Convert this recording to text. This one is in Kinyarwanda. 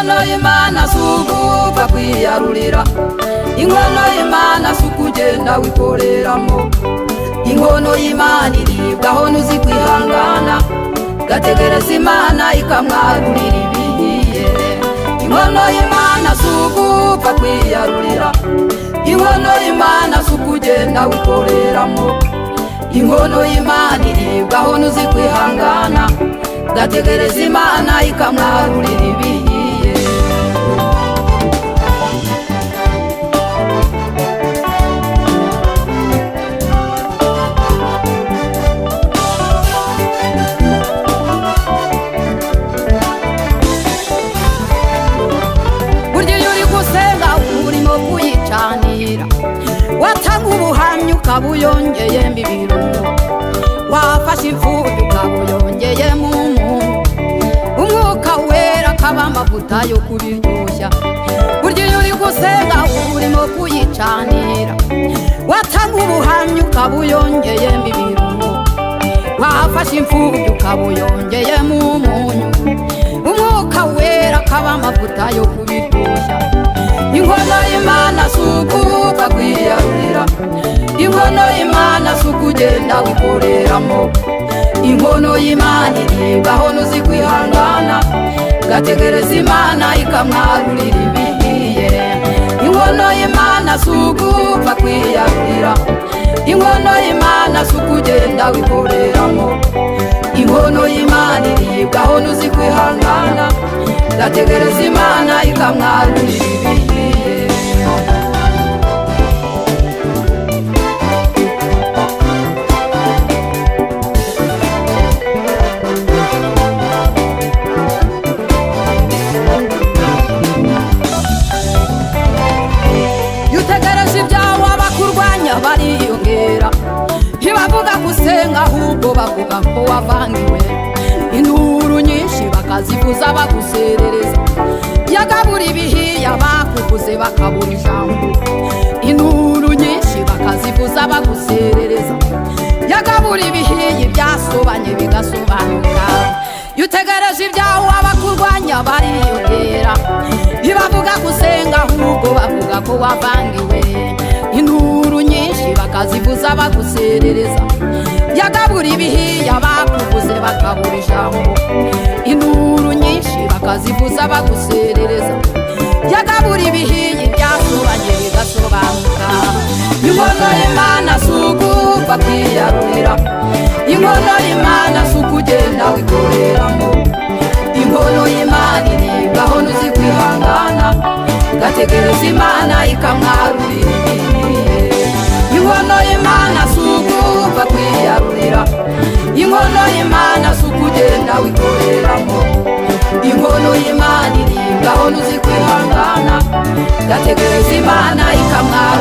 inkono y'Imana sugupfa kwiyarurira, inkono y'Imana sukugenda wikoreramo, inkono y'Imana iribwaho nuzi kwihangana, gategereza Imana ikamwarurira ibihiye. Inkono y'Imana sugupfa kwiyarurira, inkono y'Imana sukugenda wikoreramo, inkono y'Imana iribwaho nuzi kwihangana, gategereza Imana ikamwarurira ibihiye. Burya iyo uri gusenga urimo kuyicanira, watanga ubuhamya ukaba uyongeyemo ibirungo, wafashe imfubyi ukaba uyongeyemo umuntu, umwuka wera akaba amavuta yo kubiryoshya. Burya iyo uri gusenga urimo kuyicanira, watanga ubuhamya ukaba uyongeyemo ibirungo, wafashe imfubyi ukaba uyongeyemo umunyu, umwuka wera akaba amavuta yo kubiryoshya. Inkono y'Imana sugupfa kwiyarurira, inkono y'Imana sukugenda wikoreramo, inkono y'Imana iribwaho nuzi kwihangana, gategereza Imana ikamwarurira ibihiye. Inkono y'Imana sugupfa kwiyarurira, inkono y'Imana sukugenda wikoreramo, inkono y'Imana iribwaho nuzi kwihangana, gategereza Imana ikamwarurira ibihiye. Yutegereje ibyawe abakurwanya bariyongera, ntibavuga gusenga ahubwo bavuga ko wavangiwe, induru nyinshi bakazivuza baguserereza, yagabura ibihiye abakuvuze bakabura ijambo, induru nyinshi bakazivuza baguserereza, yagabura ibihiye byasobanye bigasobanuka. Yutegereje ibyawe abakurwanya bariyongera, ntibavuga gusenga ahubwo bavuga ko wavangiwe, induru nyinshi bakazivuza baguserereza, yagabura ibihiye abakuvuze bakabura ijambo, induru nyinshi bakazivuza baguserereza, yagabura ibihiye byasobanye bigasobanuka. Inkono y'Imana sugupfa kwiyarurira, inkono y'Imana sukugenda wikoreramo, inkono y'Imana iribwaho nuzi kwihangana, gategereza Imana ikamwarurira ibihiye. Inkono y'Imana sugupfa kwiyarurira, inkono y'Imana sukugenda wikoreramo, inkono y'Imana iribwaho nuzi kwihangana, gategereza Imana ikamwarurira